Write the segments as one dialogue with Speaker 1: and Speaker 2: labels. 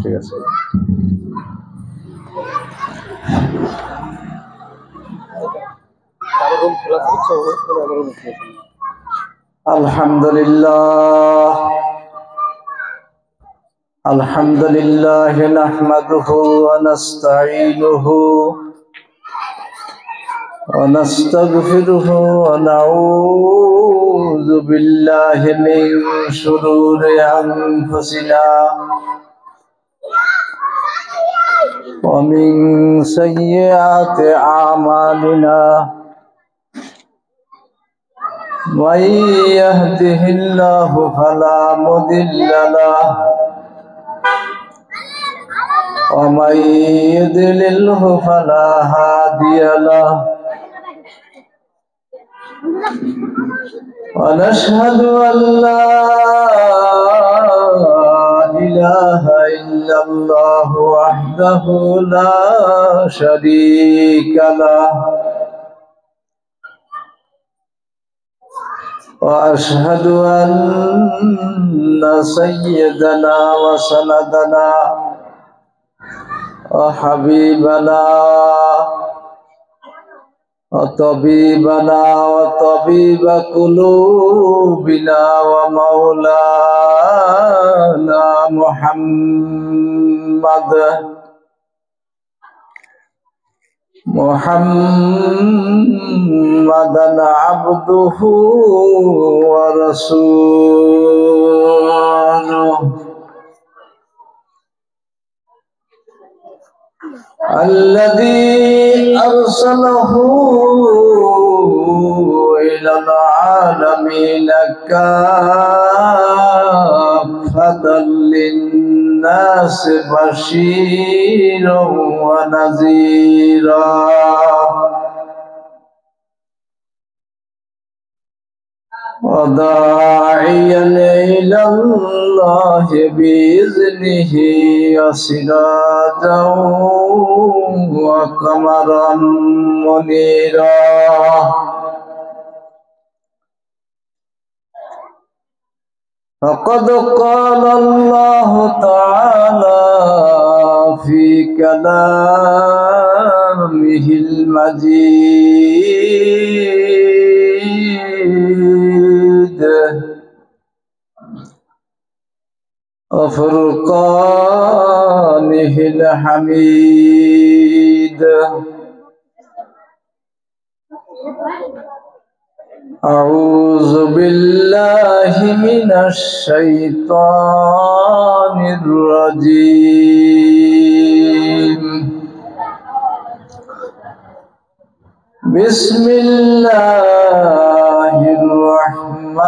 Speaker 1: ঠিক আছে। আলহামদুলিল্লাহ আলহামদুলিল্লাহ নাহমাদুহু ওয়া নাস্তাঈনুহু ওয়া নাস্তাগফিরুহু ওয়া নাউযু বিল্লাহি মিন শুরুরি আনফুসিনা ওয়া মিন সাইয়্যাতি আ'মালিনা من يهده الله فلا مضل له ومن يضلله فلا هادي له ونشهد أن لا إله إلا الله وحده لا شريك له وأشهد أن سيدنا وسندنا وحبيبنا وطبيبنا وطبيب قلوبنا ومولانا محمدا عبده ورسوله الذي أرسله إلى العالمين كافة للناس بشيرا ونذيرا وداعيا إلى الله بإذنه وسراجا وقمرا منيرا فقد قال الله تعالى في كلامه المجيد وفرقانه الحميد أعوذ بالله من الشيطان الرجيم بسم الله الرحمن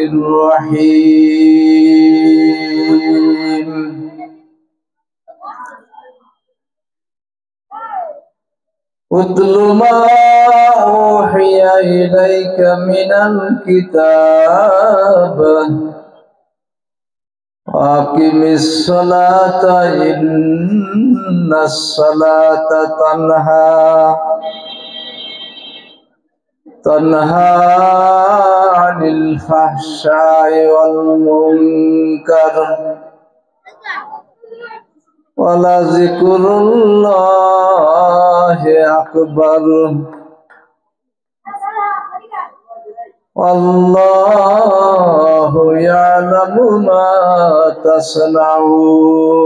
Speaker 1: الرحيم اتل ما أوحي إليك من الكتاب وأقم الصلاة إن الصلاة تنهى عن الفحشاء والمنكر ولذكر الله أكبر والله يعلم ما تصنعون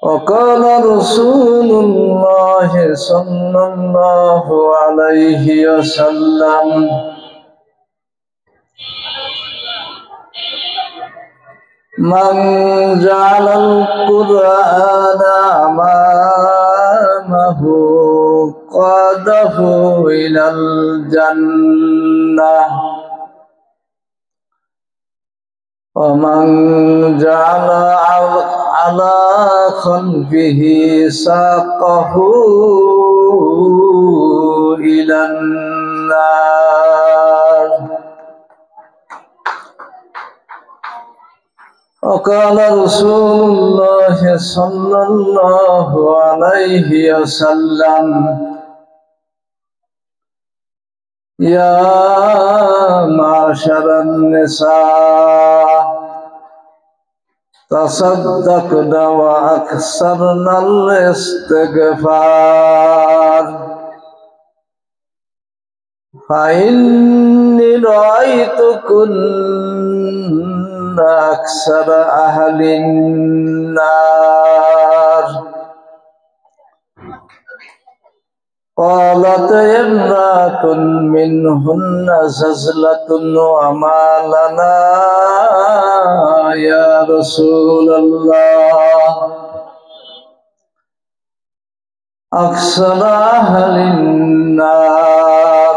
Speaker 1: وقال رسول الله صلى الله عليه وسلم من جعل القرآن أمامه قاده إلى الجنة ومن جعل على خلفه ساقه إلى النار وقال رسول الله صلى الله عليه وسلم يا معشر النساء تصدقن وأكثرن الاستغفار فإني رأيتكن أكثر أهل النار. قالت امرأة منهن زلزلة وما لنا يا رسول الله أكثر أهل النار.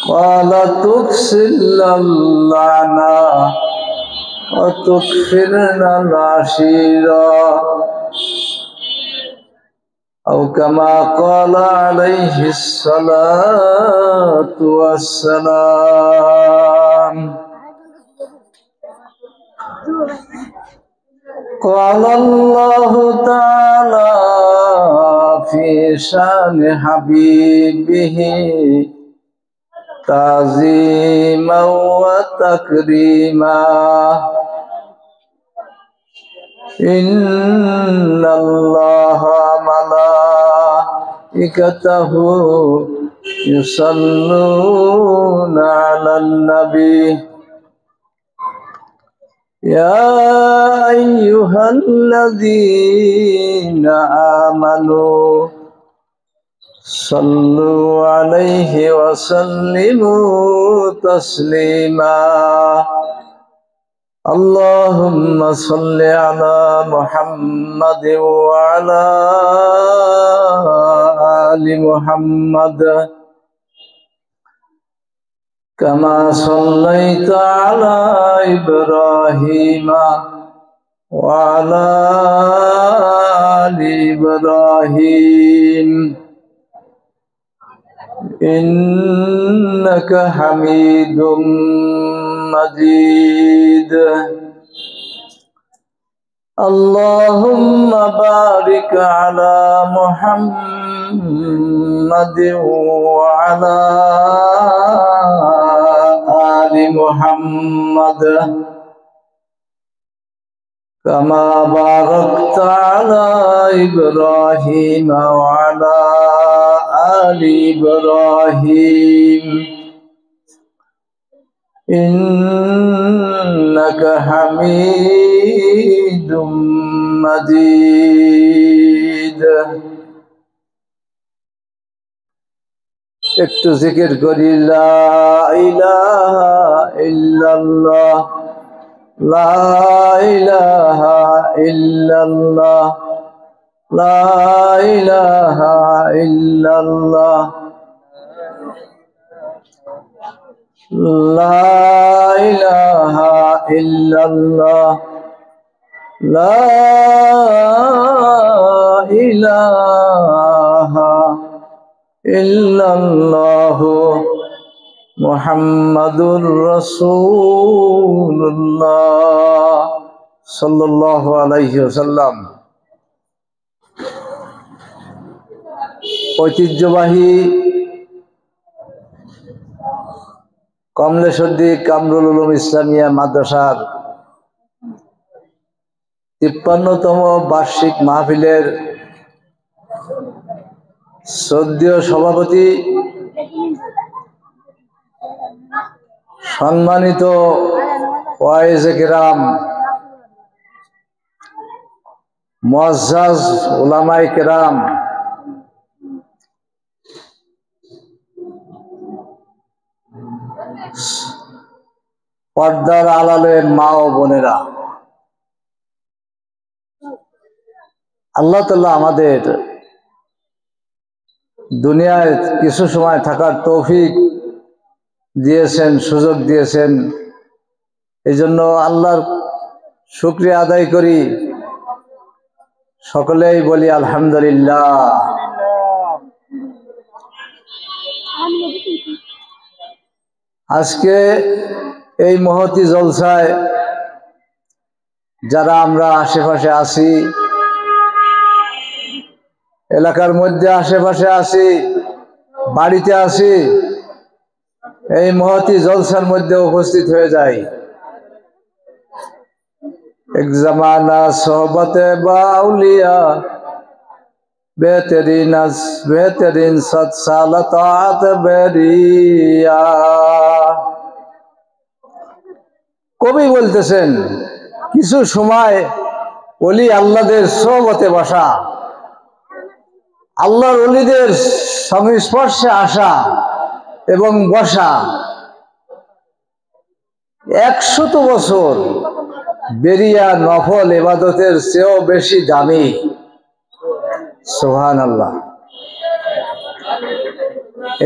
Speaker 1: قال تكسل اللعنة وتكفرن العشيرة أو كما قال عليه الصلاة والسلام. قال الله تعالى في شان حبيبه تعظيما وتكريما إن الله ملائكته يصلون على النبي يا أيها الذين آمنوا صلوا عليه وسلموا تسليما. اللهم صل على محمد وعلى آل محمد كما صليت على إبراهيم وعلى آل إبراهيم إنك حميد مجيد. اللهم بارك على محمد وعلى آل محمد كما باركت على إبراهيم وعلى آل إبراهيم إنك حميد مجيد. একটু জিকির করি লা ইলাহা ইল্লাল্লাহ লা ইলাহা ইল্লাল্লাহ লা ইলাহা ইল্লাল্লাহ লা ইলাহা ইল্লাল্লাহ লা ইলাহা ইল্লাল্লাহ মুহাম্মাদুর রাসূলুল্লাহ সাল্লাল্লাহু আলাইহি ওয়াসাল্লাম। ঐতিহ্যবাহী কমলেশ্বরদী কামরুল উলুম ইসলামিয়া মাদ্রাসার ৫৩তম বার্ষিক মাহফিলের শ্রদ্ধেয় সভাপতি সম্মানিত ওয়াইজে কেরাম মুআজ্জাজ উলামায়ে কেরাম পর্দার আড়ালে মা ও বোনেরা, আল্লাহ তাআলা আমাদের দুনিয়ায় কিছু সময় থাকার তৌফিক দিয়েছেন, সুযোগ দিয়েছেন। এই জন্য আল্লাহর শুকরিয়া আদায় করি, সকলেই বলি আলহামদুলিল্লাহ। আজকে এই মহতী জলসায় যারা আমরা আশেপাশে আছি, এলাকার মধ্যে আশেপাশে আছি, বাড়িতে আসি, এই মহতি জলসার মধ্যে উপস্থিত হয়ে যাই। এক জামানা সোহবতে বাউলিয়া বেহতরিন সৎ সালাত বেরিয়া। কবি বলতেছেন কিছু সময় ওলি আল্লাহদের সোহবতে বসা, আল্লাহর ওলিদের সংস্পর্শে আসা এবং বসা 100 বছর বেরিয়া নফল ইবাদতের চেয়েও বেশি দামি। সুবহানাল্লাহ।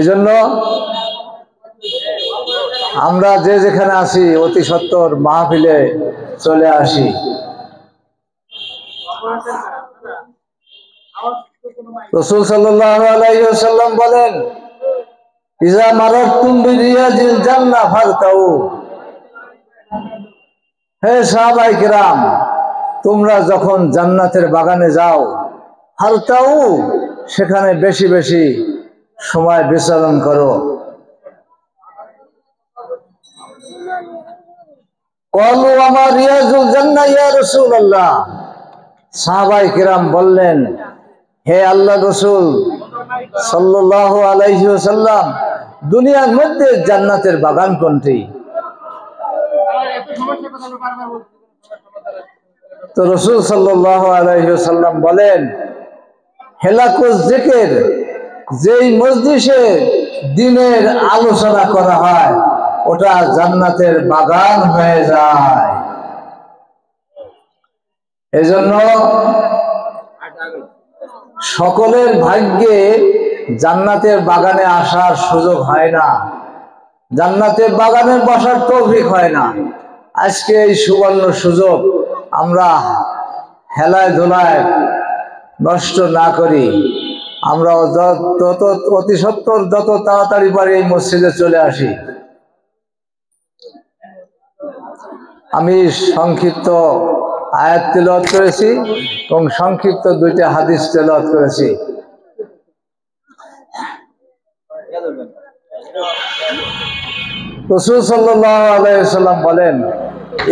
Speaker 1: এজন্য আমরা যে যেখানে আছি অতি সত্বর মাহফিলে চলে আসি। রাসূল সাল্লাল্লাহু আলাইহি ওয়াসাল্লাম বলেন, ইজা মারাতুম বিরিয়াজিল জান্নাহ ফারতাউ। হে সাহাবায়ে কিরাম, তোমরা যখন জান্নাতের বাগানে যাও, ফারতাউ, সেখানে বেশি বেশি সময় বিচরণ করো। ক্বালু আমা রিয়াজুল জান্নাহ ইয়া রাসূলুল্লাহ। সাহাবায়ে কিরাম বললেন, হে আল্লাহর রাসূল সাল্লাল্লাহু আলাইহি ওয়াসাল্লাম, দুনিয়ার মধ্যে জান্নাতের বাগান কোনটি? তো রাসূল সাল্লাল্লাহু আলাইহি ওয়াসাল্লাম বলেন, হেলাকুজ জিকির, যেই মজলিসে দিনের আলোচনা করা হয় ওটা জান্নাতের বাগান হয়ে যায়। এজন্য সকলের ভাগ্যে জান্নাতের বাগানে আসার সুযোগ হয় না, জান্নাতের বাগানে বসার তৌফিক হয় না। আজকে এই সুবর্ণ সুযোগ আমরা হেলায় ধুলায় নষ্ট না করি, আমরা অতি সত্বর যত তাড়াতাড়ি পারি এই মসজিদে চলে আসি। আমি সংক্ষিপ্ত আয়াত তেলাওয়াত করেছি এবং সংক্ষিপ্ত 2টা হাদিস তেলাওয়াত করেছি। রাসূল সাল্লাল্লাহু আলাইহি ওয়াসাল্লাম বলেন,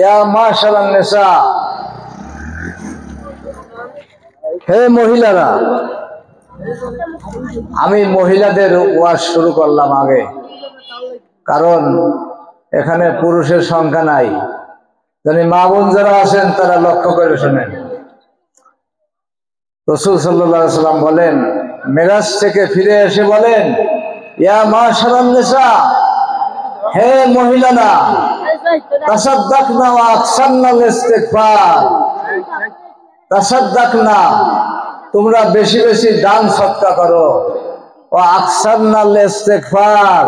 Speaker 1: ইয়া মাশারান নিসা, হে মহিলারা। আমি মহিলাদের ওয়াজ শুরু করলাম আগে, কারণ এখানে পুরুষের সংখ্যা নাই। জানি মা বোন যারা আছেন তারা লক্ষ্য করে শোনেন। রাসূল সাল্লাল্লাহু আলাইহি ওয়াসাল্লাম বলেন, মেরাজ থেকে ফিরে এসে বলেন, ইয়া মাশারান নিসা, হে মহিলারা, তাসাদদাকনা ওয়া আকসারনাল ইস্তিগফার। তাসাদদাকনা, তোমরা বেশি বেশি দান সদকা করো, ও আকসারনাল ইস্তিগফার,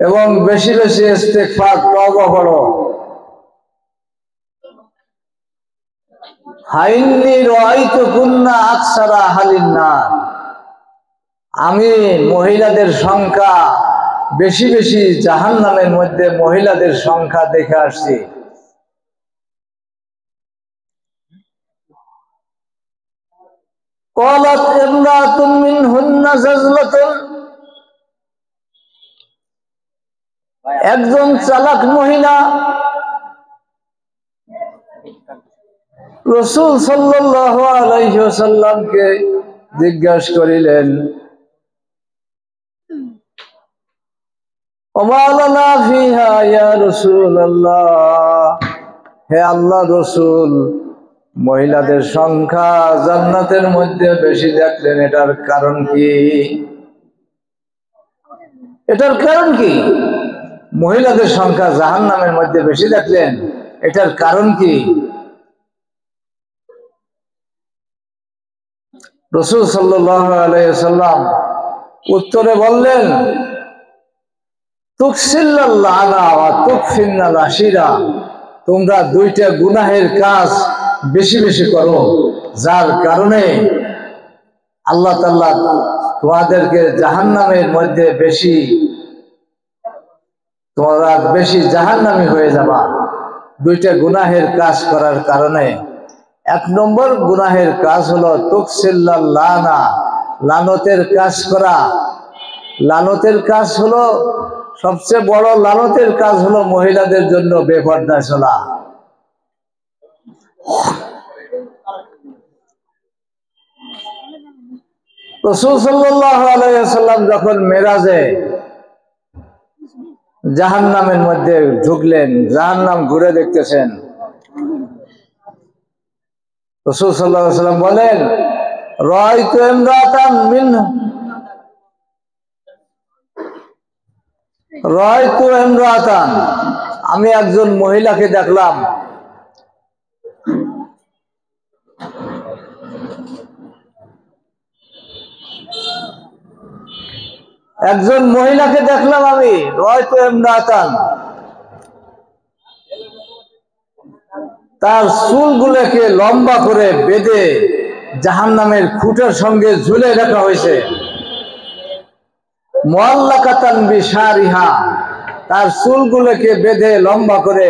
Speaker 1: এবং বেশি বেশি ইস্তিগফার তওবা করো। হাইন্নি রাআইতুকুন্না আকসারা আহলিন নার, আমি মহিলাদের সংখ্যা বেশি বেশি জাহান্নামের মধ্যে মহিলাদের সংখ্যা দেখে আসছি। ক্বালাত ইমরাতুন মিনহুন্না জাজলাতুন, একজন চালাক মহিলা রাসূল সাল্লাল্লাহু আলাইহি ওয়াসাল্লামকে জিজ্ঞাসা করিলেন, ওমা লানা ফিহা ইয়া রাসূলুল্লাহ, হে আল্লাহর রাসূল, মহিলাদের সংখ্যা জান্নাতের মধ্যে বেশি দেখলেন, এটার কারণ কি? এটার কারণ কি? মহিলাদের সংখ্যা জাহান্নামের মধ্যে বেশি দেখলেন, এটার কারণ কি? রাসূল সাল্লাল্লাহু আলাইহি ওয়াসাল্লাম উত্তরে বললেন, তুকসিল্লাল লানা ওয়া তুকফিন্নাল আশিরা, তোমরা 2টা গুনাহের কাজ বেশি বেশি করো, যার কারণে আল্লাহ তাআলা তোমাদেরকে জাহান্নামের মধ্যে তোমরা বেশি জাহান্নামী হয়ে যাবা 2টা গুনাহের কাজ করার কারণে। 1 নম্বর গুনাহের কাজ হলো তুকসিল্লাল লানা, লানতের কাজ করা, লানতের কাজ হলো, সবচেয়ে বড় লানতের কাজ হলো মহিলাদের জন্য বেপর্দায় চলা। রাসূল সাল্লাল্লাহু আলাইহি ওয়াসাল্লাম যখন মেরাজে জাহান্নামের মধ্যে ঢুকলেন, জাহান্নাম ঘুরে দেখতেছেন, রাসূল সাল্লাল্লাহু আলাইহি ওয়াসাল্লাম বলেন, রাআইতু ইমরাতান মিনহু, রাআইতু ইমরাতান, আমি একজন মহিলাকে দেখলাম, একজন মহিলাকে দেখলাম আমি, রাআইতু ইমরাতান, তার চুলগুলোকে লম্বা করে বেঁধে জাহান্নামের খুঁটার সঙ্গে ঝুলে রাখা হয়েছে। মুআল্লাকাতান বিশারিহা, তার চুলগুলোকে বেঁধে লম্বা করে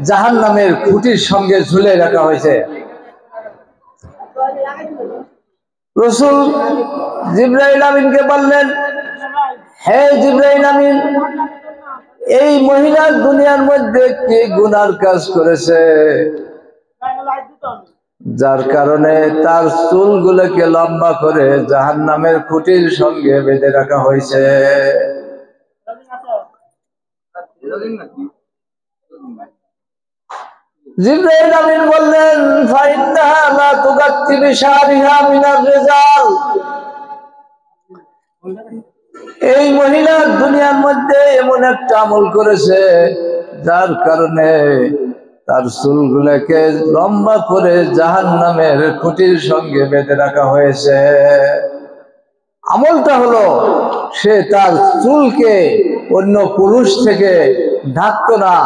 Speaker 1: জাহান্নামের খুঁটির সঙ্গে ঝুলে রাখা হয়েছে। রাসূল জিবরাইল আমিনকে বললেন, হে জিবরাইল আমিন, এই মহিলা দুনিয়ার মধ্যে কি গুনার কাজ করেছে যার কারণে তার চুলগুলোকে লম্বা করে জাহান্নামের খুঁটির সঙ্গে বেঁধে রাখা হয়েছে? জিবরাইল আমিন বললেন, ফাইন্নাহা লা তুগাত্তি বিশারিহা মিনার রিজাল, এই মহিলা দুনিয়ার মধ্যে এমন একটা আমল করেছে যার কারণে তার চুলগুলোকে লম্বা করে জাহান্নামের খুঁটির সঙ্গে বেঁধে রাখা হয়েছে। আমলটা হলো, সে তার চুলকে অন্য পুরুষ থেকে ঢাকতো না,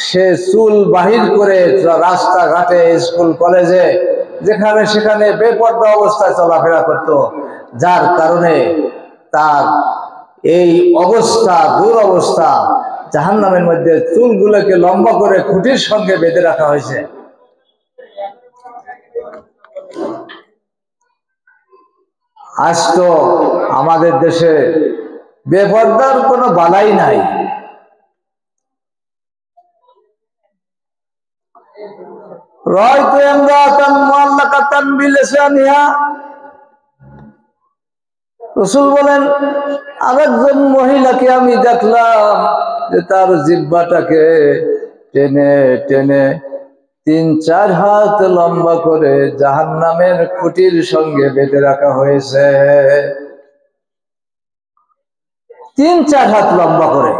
Speaker 1: সে চুল বাহির করে রাস্তাঘাটে, স্কুল কলেজে, যেখানে সেখানে বেপর্দা অবস্থায় চলাফেরা করত, যার কারণে তার এই অবস্থা, দুরবস্থা, জাহান্নামের মধ্যে চুলগুলোকে লম্বা করে খুঁটির সঙ্গে বেঁধে রাখা হয়েছে। আজ তো আমাদের দেশে বেপর্দার কোনো বালাই নাই। রাআইতু ইমরাতান মুআল্লাকাতান বিলিসানিহা, রাসূল বলেন, আরেকজন মহিলাকে আমি দেখলাম যে তার জিহ্বাটাকে টেনে টেনে 3-4 হাত লম্বা করে জাহান্নামের খুঁটির সঙ্গে বেঁধে রাখা হয়েছে। 3-4 হাত লম্বা করে।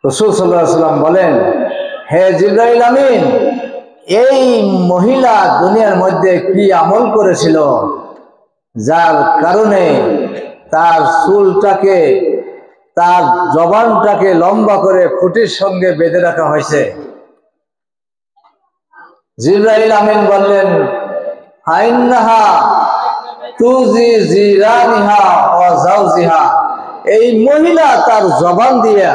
Speaker 1: রাসূল সাল্লাল্লাহু আলাইহি ওয়াসাল্লাম বলেন, হে জিবরাইল আমিন, এই মহিলা দুনিয়ার মধ্যে কি আমল করেছিল যার কারণে তার চুলটাকে, তার জবানটাকে লম্বা করে খুঁটির সঙ্গে বেঁধে রাখা হয়েছে? জিবরাইল আমিন বললেন, ফাইন্নাহা তুজি জিরানিহা ওয়া যাওজিহা, এই মহিলা তার জবান দিয়ে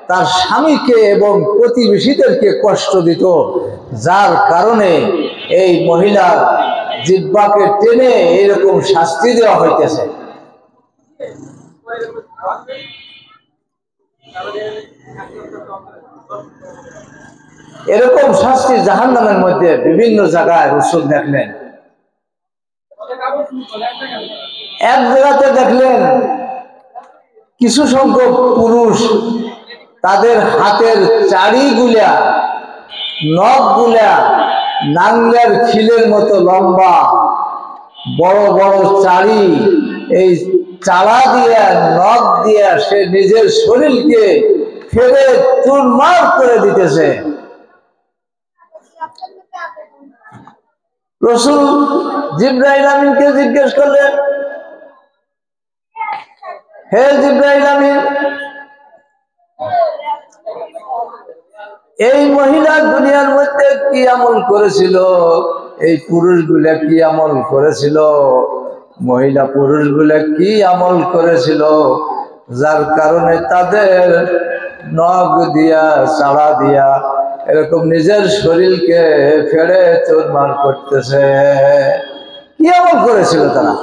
Speaker 1: তার স্বামীকে এবং প্রতিবেশীদেরকে কষ্ট দিত, যার কারণে এই মহিলার জিহ্বাকে টেনে এরকম শাস্তি দেওয়া হইতেছে। এরকম শাস্তি জাহান্নামের মধ্যে বিভিন্ন জায়গায় রাসূল দেখলেন। এক জায়গাতে দেখলেন কিছু সংখ্যক পুরুষ তাদের হাতের চাড়িগুলা, নখগুলা নাঙ্গলের খিলের মতো লম্বা, বড় বড় চাড়ি, এই চালা দিয়া, নখ দিয়া সে নিজের শরীরকে ফেলে চুরমার করে দিতেছে। রাসূল জিবরাইল আমিনকে জিজ্ঞেস করলেন, হে জিবরাইল আমিন, এই মহিলা দুনিয়ার মধ্যে কি আমল করেছিল, এই পুরুষগুলা কি আমল করেছিল, মহিলা পুরুষগুলা কি আমল করেছিল যার কারণে তাদের নখ দিয়া, চাড়া দিয়া এরকম নিজের শরীরকে ফেড়ে চুরমার করতেছে? কি আমল করেছিল তারা?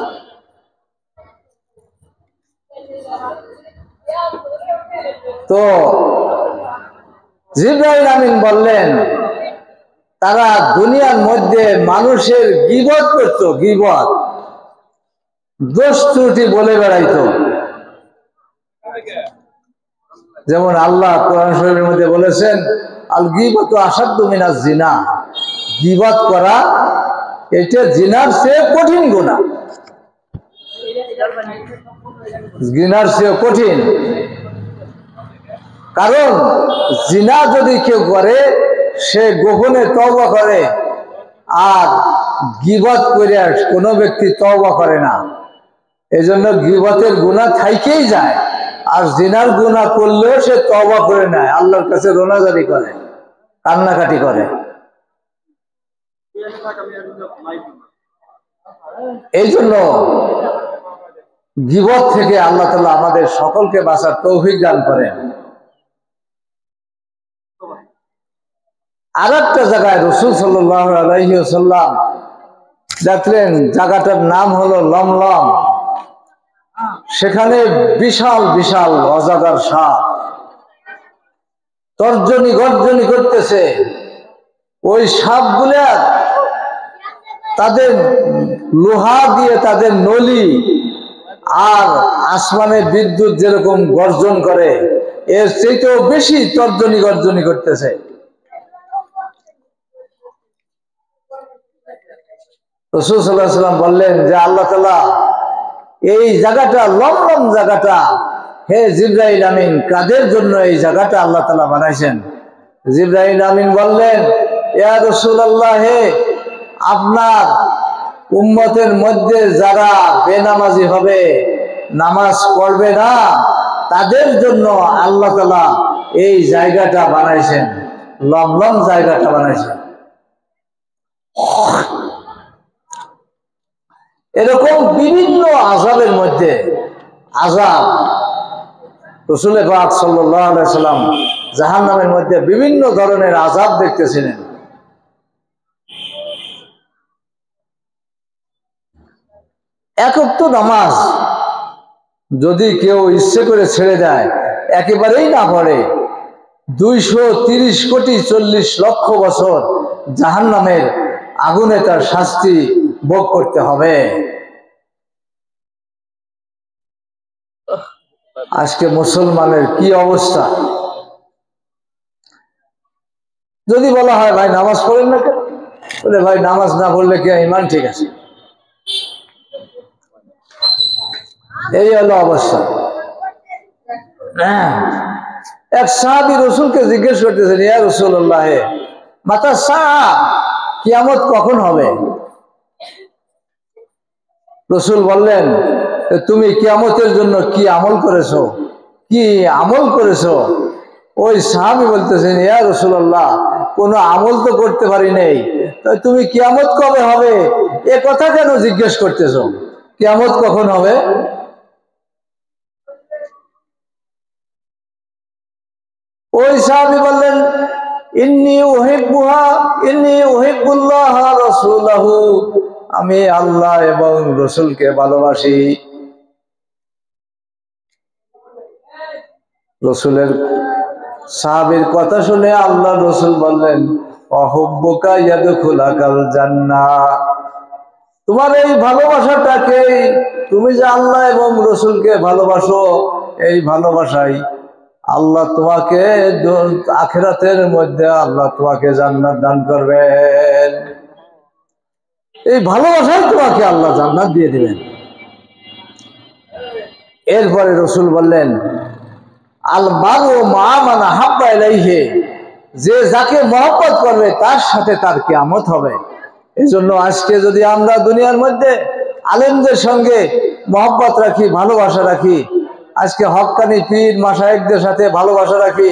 Speaker 1: তো জিবরাইল আমিন বললেন তারা দুনিয়ার মধ্যে মানুষের গীবত করত, গীবত, দোষ ত্রুটি বলে বেড়াইতো। যেমন আল্লাহ কোরআন শরীফের মধ্যে বলেছেন, আল গীবতু আসাদ্দু মিনাজ জিনা, গীবত করা এটা জিনার চেয়ে কঠিন গুনাহ, জিনার চেয়ে কঠিন। কারণ জিনা যদি কেউ করে সে গোপনে তওবা করে, আর গীবত করে কোনো ব্যক্তি তওবা করে না। এজন্য গীবতের গুনাহ থাইকেই যায়, আর জিনার গুনাহ করলেও সে তওবা করে নেয়, আল্লাহর কাছে রোনাজারি করে, কান্নাকাটি করে। এই জন্য গীবত থেকে আল্লাহ তাআলা আমাদের সকলকে বাঁচার তৌফিক দান করেন। আর একটা জায়গায় রাসূল সাল্লাল্লাহু আলাইহি ওয়াসাল্লাম দেখলেন, জায়গাটার নাম হলো লমলম। সেখানে বিশাল বিশাল অজগর সাপ তর্জনী গর্জনী করতেছে। ওই সাপগুলা তাদের লোহা দিয়ে তাদের নলি আর আসমানে বিদ্যুৎ যেরকম গর্জন করে, এর চাইতেও বেশি তর্জনী গর্জনী করতেছে। রাসূল সাল্লাল্লাহু আলাইহি ওয়াসাল্লাম বললেন যে আল্লাহ তাআলা এই জায়গাটা, লমলম জায়গাটা, হে জিবরাইল আমিন, কাদের জন্য এই জায়গাটা আল্লাহ তাআলা বানাইছেন? জিবরাইল আমিন বললেন, ইয়া রাসূলুল্লাহ, হে আপনার উম্মতের মধ্যে যারা বেনামাজি হবে, নামাজ পড়বে না, তাদের জন্য আল্লাহ তাআলা এই জায়গাটা বানাইছেন, লমলম জায়গাটা বানাইছেন। এরকম বিভিন্ন আযাবের মধ্যে আযাব রাসূল পাক সাল্লাল্লাহু আলাইহি ওয়াসাল্লাম জাহান্নামের মধ্যে বিভিন্ন ধরনের আযাব দেখতেছিলেন। এক ওয়াক্ত নামাজ যদি কেউ ইচ্ছে করে ছেড়ে দেয়, একেবারেই না পড়ে, 230 কোটি 40 লক্ষ বছর জাহান্নামের আগুনে তার শাস্তি ভোগ করতে হবে। আজকে মুসলমানের কি অবস্থা? যদি বলা হয় ভাই নামাজ পড়েন না কেন, বলে ভাই নামাজ না পড়লে কি ঈমান ঠিক আছে? এই হলো অবস্থা। এক সাহাবী রাসূলকে জিজ্ঞেস করতেছেন, ইয়া রাসূলুল্লাহ, মাতা সাআ, কিয়ামত কখন হবে? রাসূল বললেন, তুমি কিয়ামতের জন্য কি আমল করেছো, কি আমল করেছো? ওই সাহাবী বলতেছেন, ইয়া রাসূলুল্লাহ, কোনো আমল তো করতে পারি নাই, তাই তুমি কিয়ামত কবে হবে এ কথা কেন জিজ্ঞেস করতেছো? কিয়ামত কখন হবে? ওই সাহাবী বললেন, ইন্নী উহিব্বুহা, ইন্নী উহিব্বুল্লাহ ওয়া রাসূলাহু, আমি আল্লাহ এবং রাসূলকে ভালোবাসি। রাসূলের সাহাবীর কথা শুনে আল্লাহ রাসূল বললেন, ওয়াহুব্বুকা ইয়াদখুলাকাল জান্নাহ, তোমার এই ভালোবাসাটাকে, তুমি যে আল্লাহ এবং রাসূলকে ভালোবাসো, এই ভালোবাসাই আল্লাহ তোমাকে আখিরাতের মধ্যে আল্লাহ তোমাকে জান্নাত দান করবেন। এই ভালোবাসাই তোমাকে আল্লাহ জান্নাত দিয়ে দিবেন। এরপরে রাসূল বললেন, আল মারউ মা মান আহাব্বা ইলাইহি, যে যাকে মহব্বত করবে তার সাথে তার কিয়ামত হবে। এই জন্য আজকে যদি আমরা দুনিয়ার মধ্যে আলেমদের সঙ্গে মহব্বত রাখি, ভালোবাসা রাখি, আজকে হক্কানি পীর মাশায়েখদের সাথে ভালোবাসা রাখি,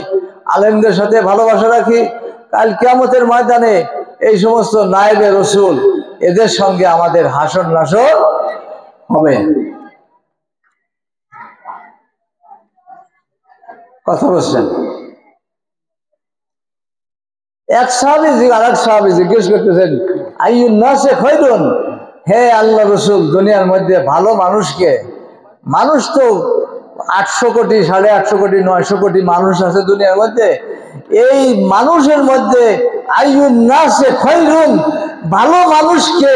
Speaker 1: আলেমদের সাথে ভালোবাসা রাখি, কাল কিয়ামতের ময়দানে এই সমস্ত নায়েবে রাসূল এদের সঙ্গে আমাদের হাসর নাসর হবে। কথা বলছেন? এক সাহাবী আরেক সাহাবী জিজ্ঞেস করতেছেন, আইয়ুন নাসে খায়রুন, হে আল্লাহ রাসূল, দুনিয়ার মধ্যে ভালো মানুষকে, মানুষ তো 800 কোটি 850 কোটি 900 কোটি মানুষ আছে দুনিয়ার মধ্যে। এই মানুষের মধ্যে আইয়ুন নাসে খায়রুন, ভালো মানুষকে,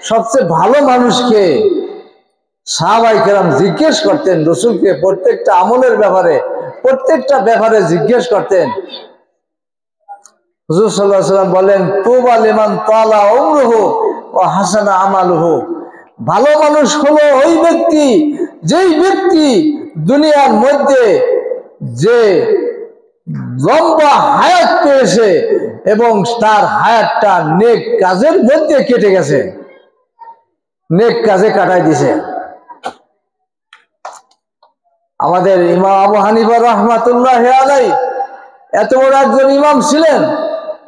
Speaker 1: সবচেয়ে ভালো মানুষকে সাহাবায়ে কেরাম জিজ্ঞেস করতেন রাসূলকে, প্রত্যেকটা আমলের ব্যাপারে, প্রত্যেকটা ব্যাপারে জিজ্ঞেস করতেন। হুজুর সাল্লাল্লাহু আলাইহি ওয়াসাল্লাম বলেন, তুবা লিমান তালা উমরুহু ওয়া হাসানা আমালুহু, ভালো মানুষ হলো ওই ব্যক্তি যেই ব্যক্তি দুনিয়ার মধ্যে যে লম্বা হায়াত পেয়েছে এবং তার হায়াতটা নেক কাজের মধ্যে কেটে গেছে, নেক কাজে কাটাই দিছে। আমাদের ইমাম আবু হানিফা রাহমাতুল্লাহি আলাইহি এত বড় একজন ইমাম ছিলেন,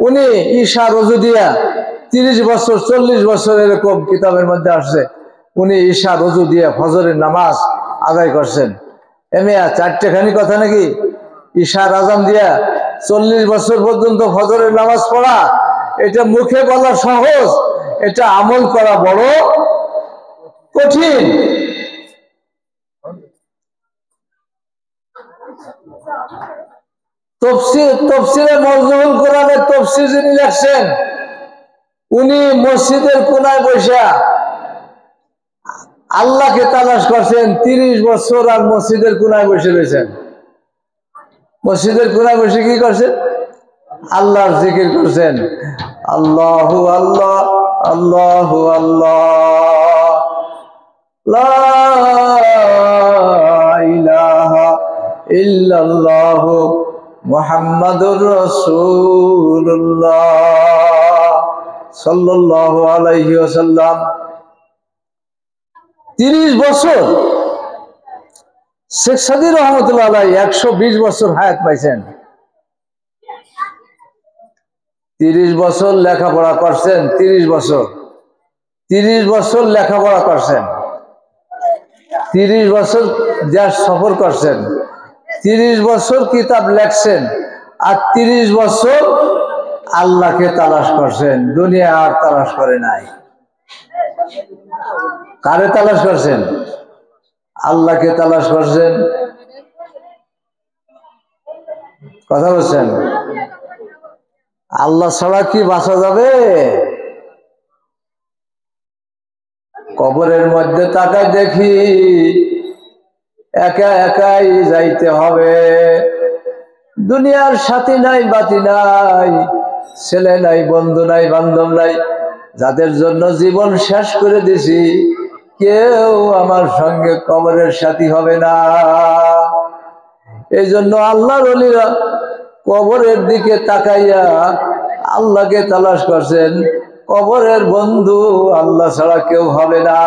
Speaker 1: উনি ঈশা রোজু দিয়া 30 বছর 40 বছর এরকম কিতাবের মধ্যে আসছে, উনি ঈশা রোজু দিয়ে ফজরের নামাজ আদায় করছেন। এমিয়া চারটেখানি কথা নাকি? ঈশার আজান দিয়া 40 বছর পর্যন্ত ফজরের নামাজ পড়া, এটা মুখে বলা সহজ, এটা আমল করা বড় কঠিন। তফসিরে মজমুল কোরআনের তফসির যিনি লেখছেন, উনি মসজিদের কোনায় বসে আল্লাহকে তালাশ করছেন 30 বছর, আর মসজিদের কোনায় বসে রয়েছেন। মসজিদের কোনায় বসে কি করছেন? আল্লাহর জিকির করছেন, আল্লাহু আল্লাহ আল্লাহু আল্লাহ লা ইলাহা ইল্লাল্লাহু মুহাম্মাদুর রাসূলুল্লাহ সাল্লাল্লাহু আলাইহি ওয়াসাল্লাম। 30 বছর শেখ সাদী রহমতুল্লাহ আলাইহি 120 বছর হায়াত পাইছেন। 30 বছর লেখাপড়া করছেন, 30 বছর লেখাপড়া করছেন, 30 বছর দেশ সফর করছেন, 30 বছর কিতাব লেখছেন, আর 30 বছর আল্লাহকে তালাশ করছেন। দুনিয়া আর তালাশ করে নাই। কারে তালাশ করছেন? আল্লাহকে তালাশ করছেন। কথা বলছেন? আল্লাহ ছাড়া কি বাঁচা যাবে? কবরের মধ্যে তাকায় দেখি একা একাই যাইতে হবে। দুনিয়ার সাথী নাই, বাতি নাই, ছেলে নাই, বন্ধু নাই, বান্ধব নাই, যাদের জন্য জীবন শেষ করে দিছি, কেউ আমার সঙ্গে কবরের সাথী হবে না। এই জন্য আল্লাহর ওলিরা কবরের দিকে তাকাইয়া আল্লাহকে তালাশ করছেন। কবরের বন্ধু আল্লাহ ছাড়া কেউ হবে না।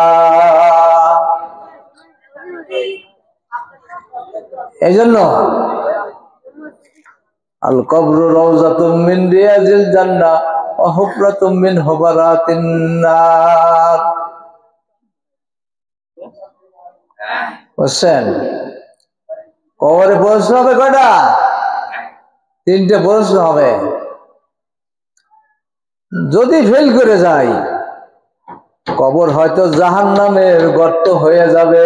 Speaker 1: এই জন্য আল কবরু রাউযাতুম মিন রিয়াজিল জান্নাহ ওয়া হুফরাতুম মিন হুফরাতিন নার। বুঝছেন? কবরে প্রশ্ন হবে কয়টা? 3টে প্রশ্ন হবে। যদি ফেল করে যায়, কবর হয়তো জাহান্নামের গর্ত হয়ে যাবে।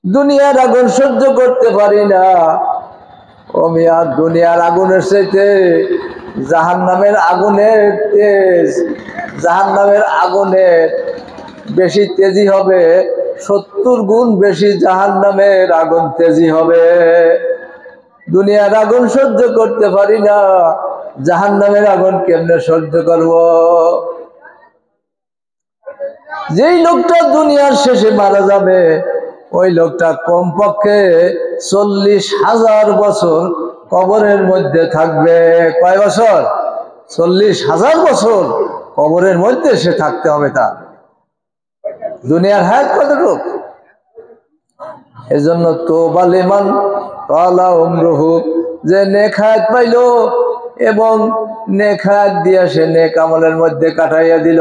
Speaker 1: দুনিয়ার আগুন সহ্য করতে পারি না, ও মিয়া, দুনিয়ার আগুনের চাইতে জাহান্নামের আগুনের তেজ, জাহান্নামের আগুনের বেশি তেজি হবে, 70 গুণ বেশি জাহান্নামের আগুন তেজি হবে। দুনিয়ার আগুন সহ্য করতে পারি না, জাহান্নামের আগুন কেমনে সহ্য করব? যেই লোকটা দুনিয়ার শেষে মারা যাবে, ওই লোকটা কমপক্ষে 40,000 বছর কবরের মধ্যে থাকবে। কয় বছর? 40,000 বছর কবরের মধ্যে সে থাকতে হবে তার। দুনিয়ার হায়াত কতটুক? এজন্য তওবা লিমান তালা উমরুহু, যে নেক হায়াত পাইল এবং নেক হায়াত দিয়া সে নেক আমলের মধ্যে কাটাইয়া দিল,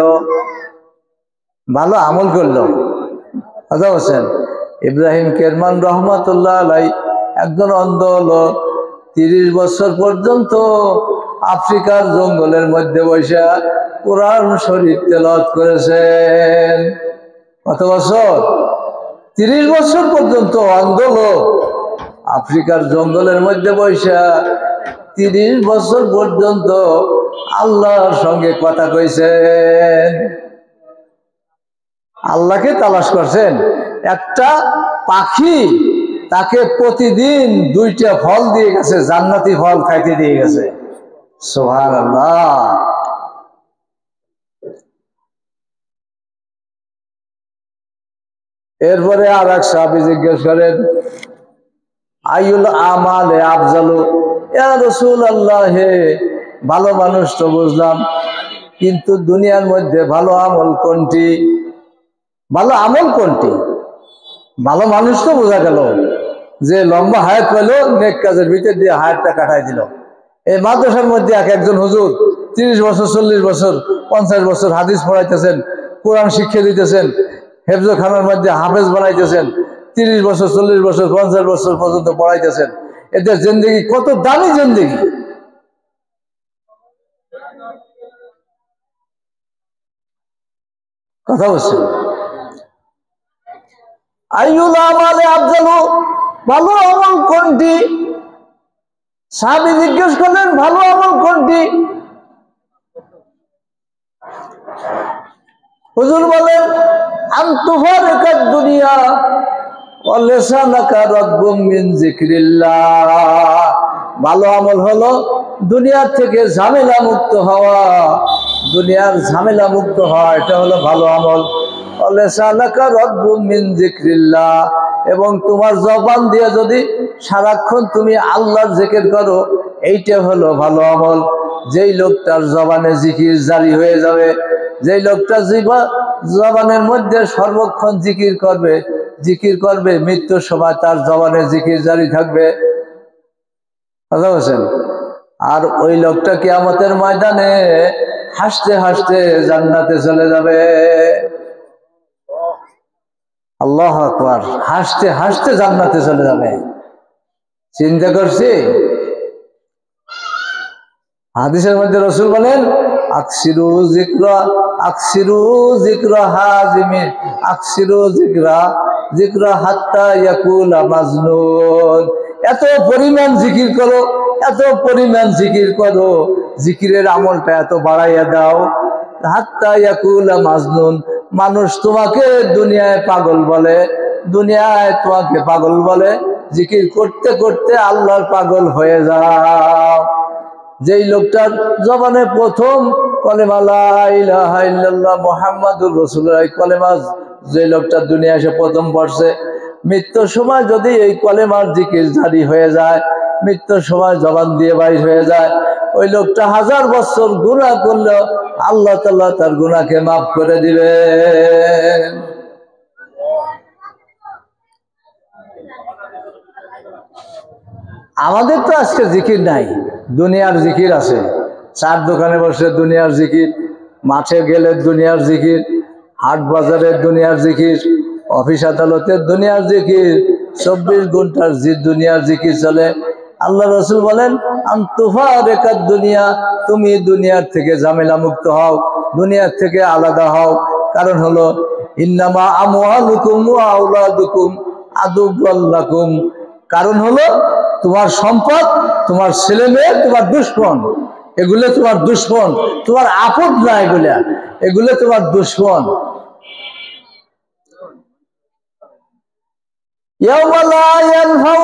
Speaker 1: ভালো আমল করলো। কথা বলছেন? ইব্রাহিম কেরমান রহমাতুল্লাহ আলাইহি একজন অন্ধ হলো, 30 বছর পর্যন্ত আফ্রিকার জঙ্গলের মধ্যে বসে কোরআন শরীফ তেলাওয়াত করেছেন। কত বছর? 30 বছর পর্যন্ত অন্ধ লোক আফ্রিকার জঙ্গলের মধ্যে বৈশা 30 বছর পর্যন্ত আল্লাহর সঙ্গে কথা কইছেন, আল্লাহকে তালাশ করছেন। একটা পাখি তাকে প্রতিদিন 2টা ফল দিয়ে গেছে, জান্নাতি ফল খাইতে দিয়ে গেছে। সুবহানাল্লাহ। এরপরে আর এক সাহাবী জিজ্ঞেস করেন, আইউল আমালে আফজালু, ইয়া রাসূলুল্লাহ, হে ভালো মানুষ তো বুঝলাম, কিন্তু দুনিয়ার মধ্যে ভালো আমল কোনটি? ভালো আমল কোনটি? ভালো মানুষ তো বোঝা গেল যে লম্বা হায়াত পেলো, নেক কাজের ভিতর দিয়ে হায়াতটা কাটাই দিল। এই মাদ্রাসার মধ্যে একজন হুজুর 30 বছর 40 বছর 50 বছর হাদিস পড়াইতেছেন, কোরআন শিক্ষা দিতেছেন, হেফজখানার মধ্যে হাফেজ বানাইতেছেন, 30 বছর 40 বছর 50 বছর পর্যন্ত পড়াইতেছেন। এদের জিন্দেগি কত দামি জিন্দেগি! কথা বলছেন। আইউল আমালে আফজালু, ভালো আমল কোনটি? সাহাবী জিজ্ঞেস করলেন, ভালো আমল কোনটি? হুজুর বলেন, আনতুফারিকাদ দুনিয়া ওয়া লিসানাকা রাদবুম মিন যিকরিল্লাহ। ভালো আমল হলো দুনিয়ার থেকে ঝামেলা মুক্ত হওয়া, দুনিয়ার ঝামেলা মুক্ত হওয়া, এটা হলো ভালো আমল। ওয়া লিসানাকা রাদবুম মিন যিকরিল্লাহ, এবং তোমার জবান দিয়ে যদি সারাক্ষণ তুমি আল্লাহর জিকির করো, এইটা হলো ভালো আমল। যেই লোকটার জবানে জিকির জারি হয়ে যাবে, যেই লোকটা জবানের মধ্যে সর্বক্ষণ জিকির করবে, মৃত্যুর সময় তার জবানে জিকির জারি থাকবে। কথা বলছেন। আর ওই লোকটা কিয়ামতের ময়দানে হাসতে হাসতে জান্নাতে চলে যাবে। আল্লাহু আকবার। হাসতে হাসতে জান্নাতে চলে যাবে। চিন্তা করছি। হাদিসের মধ্যে রাসূল বলেন, আকসিরু যিকরা হাজিমিন, আকসিরু যিকরা হাত্তা ইয়াকুলা মাজনুন। এত পরিমাণ জিকির করো, এত পরিমাণ জিকির করো, জিকিরের আমলটা এত বাড়াইয়া দাও, হাত্তা ইয়াকুলা মাজনুন, মানুষ তোমাকে দুনিয়ায় পাগল বলে, দুনিয়ায় তোমাকে পাগল বলে, জিকির করতে করতে আল্লাহর পাগল হয়ে যাও। যেই লোকটার জবানে প্রথম কলেমা লা ইলাহা ইল্লাল্লাহ মুহাম্মাদুর রাসূলুল্লাহ, কলেমা যে লোকটা দুনিয়া এসে প্রথম পড়ছে, মৃত্যুর সময় যদি এই কলেমার জিকির জারি হয়ে যায়, মৃত্যুর সময় জবান দিয়ে বাইর হয়ে যায়, ওই লোকটা 1000 বছর গুনাহ করলেও আল্লাহ তাআলা তার গুনাহকে মাফ করে দিবেন। আমাদের তো আজকে জিকির নাই, দুনিয়ার জিকির আছে। চার দোকানে বসে দুনিয়ার জিকির, মাঠে গেলে দুনিয়ার জিকির, হাট বাজারের দুনিয়ার জিকির, অফিস আদালতের দুনিয়ার জিকির, 24 ঘন্টার দুনিয়ার জিকির চলে। আল্লাহ রাসূল বলেন, আনতুফারিকাদ দুনিয়া, তুমি দুনিয়ার থেকে ঝামেলা মুক্ত হও, দুনিয়ার থেকে আলাদা হও। কারণ হলো, ইন্নামা আমওয়ালুকুম ওয়া আওলাদুকুম আদুওয়াল লাকুম। কারণ হলো, তোমার সম্পদ, তোমার ছেলে মেয়ে তোমার দুশমন, এগুলো তোমার দুশমন, তোমার আপদ না, এগুলো তোমার দুশমন। ইয়াওমা লা ইয়ানফাউ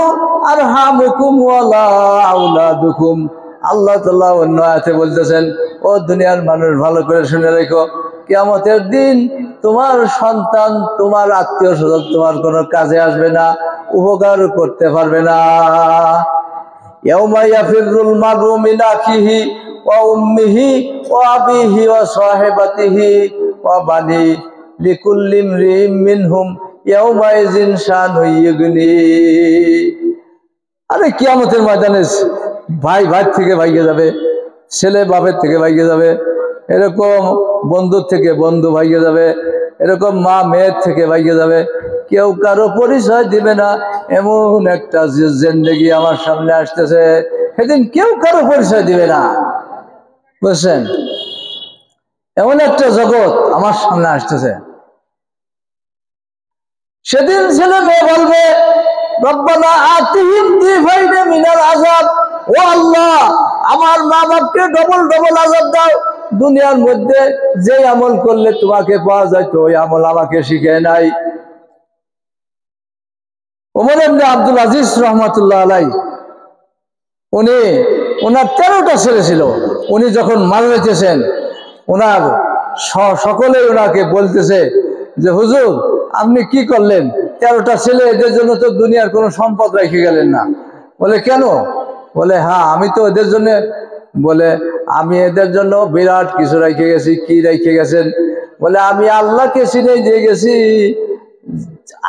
Speaker 1: আরহামুকুম ওয়ালা আওলাদুকুম। আল্লাহ তাআলা অন্য আয়াতে বলতেছেন, ও দুনিয়ার মানুষ ভালো করে শুনে রেখো, কিয়ামতের দিন তোমার সন্তান, তোমার আত্মীয় স্বজন তোমার কোনো কাজে আসবে না, উপকার করতে পারবে না। ইয়াউমা ইয়াফিরুল মারউ মিন আখিহি ওয়া উম্মিহি ওয়া আবিহি ওয়া সাহিবাতিহি ওয়া বানি লিকুল্লি ইমরিইম মিনহুম ইয়াউমা ইযিন শানুন ইগনি। আরে কিয়ামতের ময়দানে ভাই ভাই থেকে ভাইগে যাবে, ছেলে বাপের থেকে ভাইগে যাবে, এরকম বন্ধুর থেকে বন্ধু ভাইগে যাবে, এরকম মা মেয়ের থেকে ভাইগে যাবে, কেউ কারো পরিচয় দিবে না। এমন একটা জিন্দেগি আমার সামনে আসতেছে, সেদিন কেউ কারো পরিচয় দিবে না, বুঝছেন? এমন একটা জগৎ আমার সামনে আসতেছে। সেদিন ছেলে মেয়ে বলবে রব্বানা আতিহিম দিফাইনে মিনাল আযাব, ও আল্লাহ আমার মা বাপকে ডবল ডবল আযাব দাও। দুনিয়ার মধ্যে যে আমল করলে তোমাকে পাওয়া যায় তো ওই আমল আমাকে শিখে নাই। ওমর ইবনে আব্দুল আজিজ রহমাতুল্লাহ আলাইহি উনি ওনার 13টা ছেলে ছিল। উনি যখন মারা যেতেছেন ওনার সকলেই ওনাকে বলতেছে যে হুজুর আপনি কি করলেন, 13টা ছেলে, এদের জন্য তো দুনিয়ার কোনো সম্পদ রেখে গেলেন না। বলে কেন? বলে হ্যাঁ আমি তো এদের জন্য, বলে আমি এদের জন্য বিরাট কিছু রেখে গেছি। কি রেখে গেছেন? বলে আমি আল্লাহকে চিনে দিয়ে গেছি,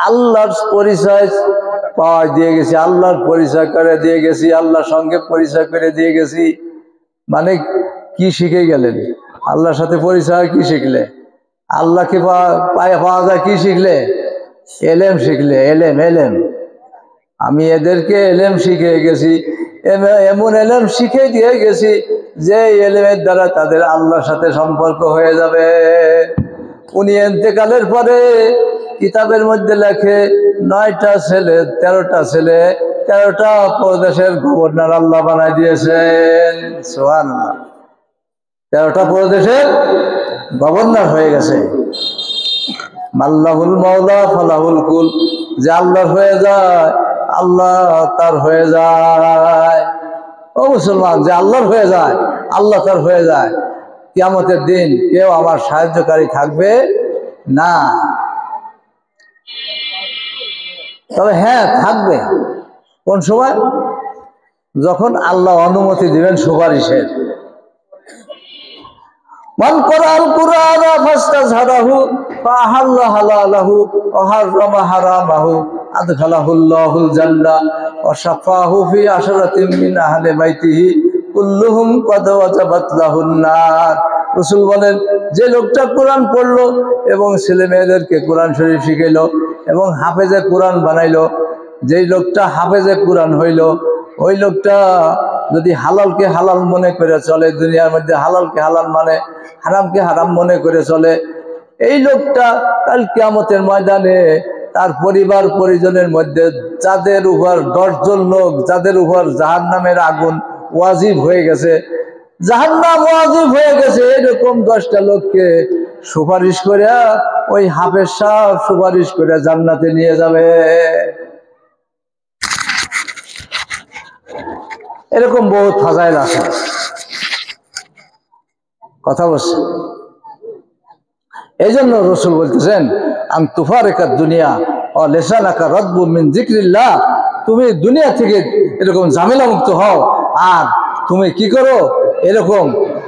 Speaker 1: আল্লাহর পরিচয় পাওয়া দিয়ে গেছি, আল্লাহর পরিচয় করে দিয়ে গেছি, আল্লাহর সঙ্গে পরিচয় করে দিয়ে গেছি। মানে কি শিখে গেলেন? আল্লাহর সাথে পরিচয় কি শিখলে? আল্লাহকে পাওয়া যায় কি শিখলে? এলেম শিখলে। এলেম এলেম আমি এদেরকে এলেম শিখে গেছি, এমন এলেম শিখে দিয়ে গেছি যে এলেমের দ্বারা তাদের আল্লাহর সাথে সম্পর্ক হয়ে যাবে। উনি ইন্তেকালের পরে কিতাবের মধ্যে লেখে 9টা ছেলে, 13টা ছেলে, 13টা প্রদেশের গভর্নর আল্লাহ বানাই দিয়েছেন। সুবহানাল্লাহ, 13টা প্রদেশের গভর্নর হয়ে গেছে। মাল্লাহুল মাওলা ফালাহুল কুল, যে আল্লাহর হয়ে যায় আল্লাহ তার হয়ে যায়। ও মুসলমান, যে আল্লাহর হয়ে যায় আল্লাহ তার হয়ে যায়। কিয়ামতের দিন কেউ আমার সাহায্যকারী থাকবে না। তবে হ্যাঁ থাকবে, কোন সময়? যখন আল্লাহ অনুমতি দিবেন সুপারিশের। মান কোরআন কুরআন ফাস্তাযহারাহু ফাআহাল্লা হালালাহু ওয়া হারামা হারামাহু আদখালাহুল্লাহুল জান্নাহ ওয়া শাফাহু ফি আশরাতিন মিন আহলি বাইতিহি কুল্লুহুম কদ ওয়াজাবাত লাহুন নার। রাসূল বলেন, যে লোকটা কোরআন পড়লো এবং ছেলে মেয়েদেরকে কোরআন শরীফ শিখাইলো এবং হাফেজে কোরআন বানাইলো, যেই লোকটা হাফেজে কোরআন হইল, ওই লোকটা যদি হালালকে হালাল মনে করে চলে, দুনিয়ার মধ্যে হালালকে হালাল মানে হারামকে হারাম মনে করে চলে, এই লোকটা কাল কিয়ামতের ময়দানে তার পরিবার পরিজনের মধ্যে যাদের উপর 10 জন লোক যাদের উপর জাহান্নামের আগুন ওয়াজিব হয়ে গেছে, জাহান্নাম ওয়াজিব হয়ে গেছে, এরকম 10টা লোককে সুপারিশ করে ওই হাফেজ সাহেব সুপারিশ করে জান্নাতে নিয়ে যাবে। এরকম বহুত ফাজাইল আছে। কথা বলছে, এই জন্য রসুল বলতেছেন আন তুফারিকাদ দুনিয়া ও লিসানাকা রাদবু মিন যিকরিল্লাহ, তুমি দুনিয়া থেকে এরকম ঝামেলা মুক্ত হও আর তুমি কি করো, এরকম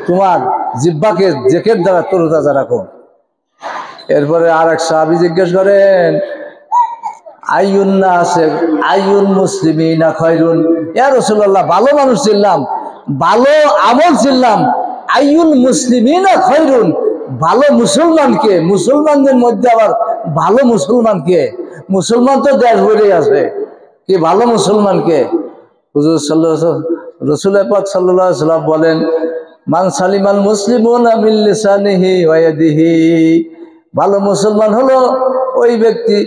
Speaker 1: তোমার জিহ্বাকে জিকির দ্বারা তরতাজা রাখো। এরপরে আরেক সাহাবী জিজ্ঞেস করেন আইয়ুন নাসে আইয়ুল মুসলিমিনা খায়রুন, ইয়া রাসূলুল্লাহ ভালো মানুষ ছিলাম, ভালো আমল ছিলাম, আইয়ুল মুসলিমিনা খায়রুন, ভালো মুসলমানকে, মুসলমানদের মধ্যে আবার ভালো মুসলমানকে, মুসলমান তো দেশ ভরে আছে, কি ভালো মুসলমানকে? হুজুর রাসূল পাক সাল্লাল্লাহু আলাইহি ওয়াসাল্লাম বলেন মান সালিমাল মুসলিমুনা মিন লিসানিহি ওয়া ইয়াদিহি, ভালো মুসলমান হলো ওই ব্যক্তি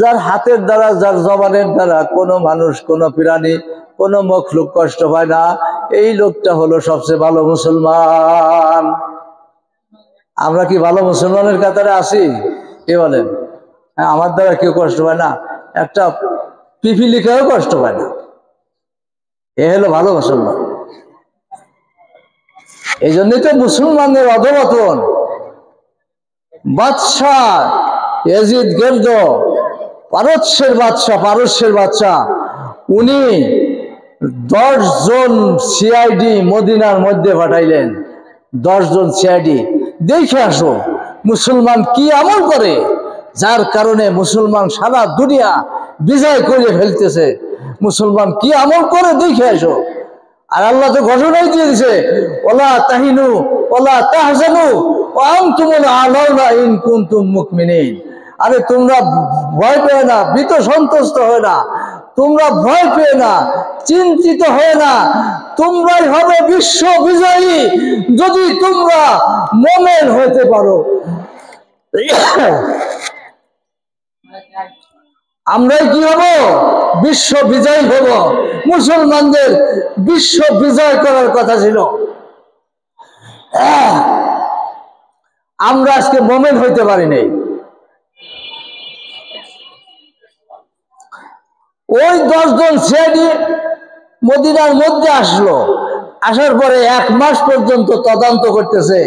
Speaker 1: যার হাতের দ্বারা, যার জবানের দ্বারা কোনো মানুষ, কোনো প্রাণী, কোনো মখলুক কষ্ট পায় না, এই লোকটা হলো সবচেয়ে ভালো মুসলমান। আমরা কি ভালো মুসলমানের কাতারে আছি? কে বলেন? হ্যাঁ, আমার দ্বারা কেউ কষ্ট পায় না, একটা পিপিলিকাও কষ্ট পায় না, এ হলো ভালো মুসলমান। এই জন্যই তো মুসলমানদের অধঃপতন। বাদশাহ ইয়াজিদ গের্দ, পারস্যের বাদশাহ, উনি 10 জন সিআইডি মদিনার মধ্যে পাঠাইলেন। 10 জন সিআইডি দেখে আসো মুসলমান কি আমল করে, যার কারণে মুসলমান সারা দুনিয়া বিজয় করে ফেলতেছে, মুসলমান কি আমল করে দেখে আসো। আর আল্লাহ তো ঘোষণাই দিয়ে দিছে ওয়ালা তাহিনু ওয়ালা তাহজানু ওয়া আনতুমুল আ'লাউনা ইন কুনতুম মুমিনিন। আরে তোমরা ভয় পেও না, ভীত সন্ত্রস্ত হয় না, তোমরা ভয় পেও না, চিন্তিত হয় না, তোমরাই হবে বিশ্ব বিজয়ী যদি তোমরা মুমিন হতে পারো। আমরাই কি হব? বিশ্ব বিজয় হব। মুসলমানদের বিশ্ব বিজয় করার কথা ছিল। আমরা আজকে মোমেন হইতে পারি নাই। ওই 10 জন সিআইডি মদিনার মধ্যে আসলো, আসার পরে 1 মাস পর্যন্ত তদন্ত করতেছে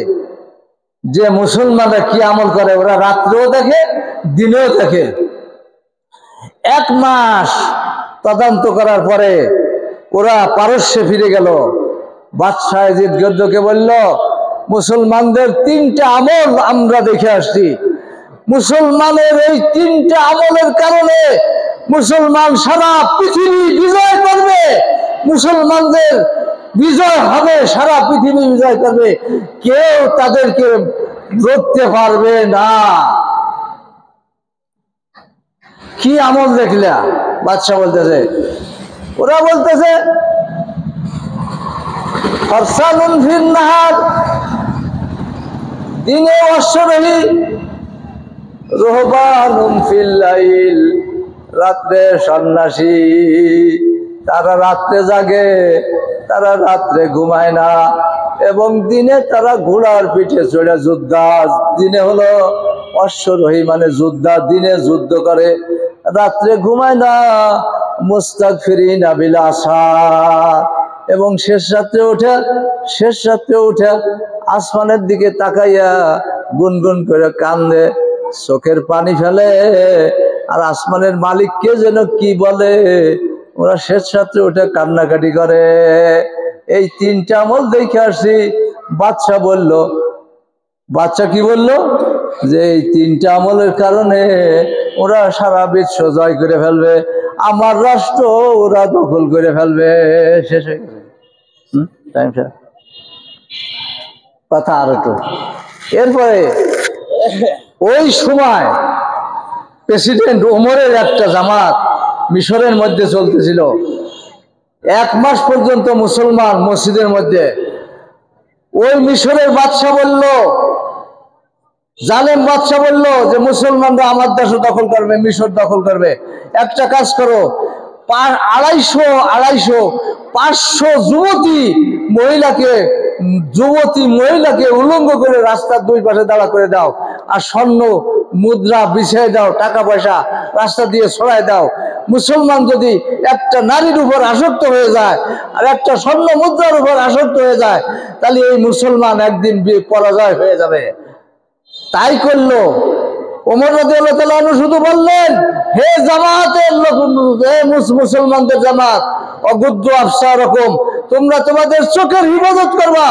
Speaker 1: যে মুসলমানরা কি আমল করে। ওরা রাত্রেও দেখে, দিনেও দেখে। 1 মাস তদন্ত করার পরে ওরা পারস্যে ফিরে গেল। বাদশাহ ইয়াজিদ গদ্দকে বলল, মুসলমানদের 3টা আমল আমরা দেখে আসছি। মুসলমানের এই 3টা আমলের কারণে মুসলমান সারা পৃথিবী বিজয় করবে। মুসলমানদের বিজয় হবে, সারা পৃথিবী বিজয় করবে, কেউ তাদেরকে রুখতে পারবে না। কি আমল দেখলা? বাদশাহ বলতেছে, ওরা বলতেছে ফরসানুন ফিন নাহার, দিনে অশ্বরোহী, রুহবানুন ফিল লাইল, রাত্রে সন্ন্যাসী। তারা রাত্রে জাগে, তারা রাত্রে ঘুমায় না, এবং দিনে তারা ঘোড়ার পিঠে চড়ে যোদ্ধা। দিনে হলো অশ্বরোহী মানে যোদ্ধা, দিনে যুদ্ধ করে, রাত্রে ঘুমায় না। মুস্তাগফিরিনা বিল আসার, এবং শেষ রাত্রে উঠে আসমানের দিকে তাকাইয়া গুনগুন করে কান্দে, চোখের পানি ফেলে, আর আসমানের মালিককে যেন কি বলে। ওরা শেষ রাত্রে উঠে কান্নাকাটি করে। এই 3টা আমল দেখে আসছি। বাদশা কি বলল? যে এই 3টা আমলের কারণে ওরা সারা বিশ্ব জয় করে ফেলবে, আমার রাষ্ট্র ওরা দখল করে ফেলবে। শেষ হয়ে গেছে কথা। আর একটু এরপরে ওই সময় প্রেসিডেন্ট ওমরের একটা জামাত মিশরের মধ্যে চলতেছিল। 1 মাস পর্যন্ত মুসলমান মসজিদের মধ্যে। ওই মিশরের বাদশা বলল, জালেম বাদশা বলল যে মুসলমানরা আমার দেশ দখল করবে, মিশর দখল করবে। একটা কাজ করো, 500 যুবতী মহিলাকে উলঙ্গ করে রাস্তার 2 পাশে দাঁড়া করে দাও, আর স্বর্ণ মুদ্রা বিছিয়ে দাও, টাকা পয়সা রাস্তা দিয়ে ছড়াই দাও। মুসলমান যদি একটা নারীর উপর আসক্ত হয়ে যায় আর একটা স্বর্ণ মুদ্রার উপর আসক্ত হয়ে যায়, তাহলে এই মুসলমান একদিন পরাজয় হয়ে যাবে। তাই করলো। ওমর রাদিয়াল্লাহু তাআলা আনহু শুধু বললেন, হে জামাতের লোক, হে মুসলমানদের জামাত, অগুদ্দু আবসারকুম, তোমরা তোমাদের চোখের হিফাজত করবা।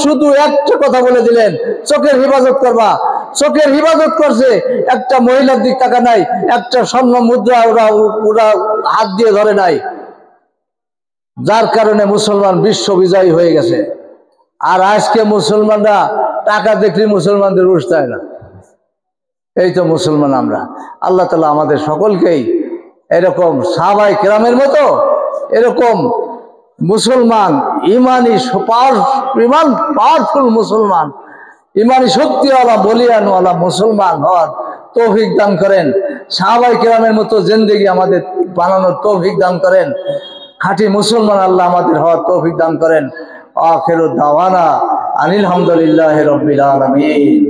Speaker 1: শুধু একটা কথা বলে দিলেন, চোখের হিফাজত করবা। চোখের হিফাজত করছে, একটা মহিলার দিক তাকা নাই, একটা স্বর্ণ মুদ্রা ওরা হাত দিয়ে ধরে নাই, যার কারণে মুসলমান বিশ্ব বিজয়ী হয়ে গেছে। আর আজকে মুসলমানরা টাকা দেখলে মুসলমানদের উঠতায় না। এই তো মুসলমান আমরা। আল্লাহ তাআলা আমাদের সকলকেই এরকম সাহাবায়ে কেরামের মতো এরকম মুসলমান, ইমানি পাওয়ারফুল মুসলমান, ইমানি শক্তিওয়ালা, বলিয়ানওয়ালা মুসলমান হওয়ার তৌফিক দান করেন। সাহাবায়ে কেরামের মতো জিন্দেগি আমাদের বানানোর তৌফিক দান করেন। খাঁটি মুসলমান আল্লাহ আমাদের হওয়ার তৌফিক দান করেন। আখিরু দাওয়ানা আনিল হামদুলিল্লাহি রাব্বিল আলামিন।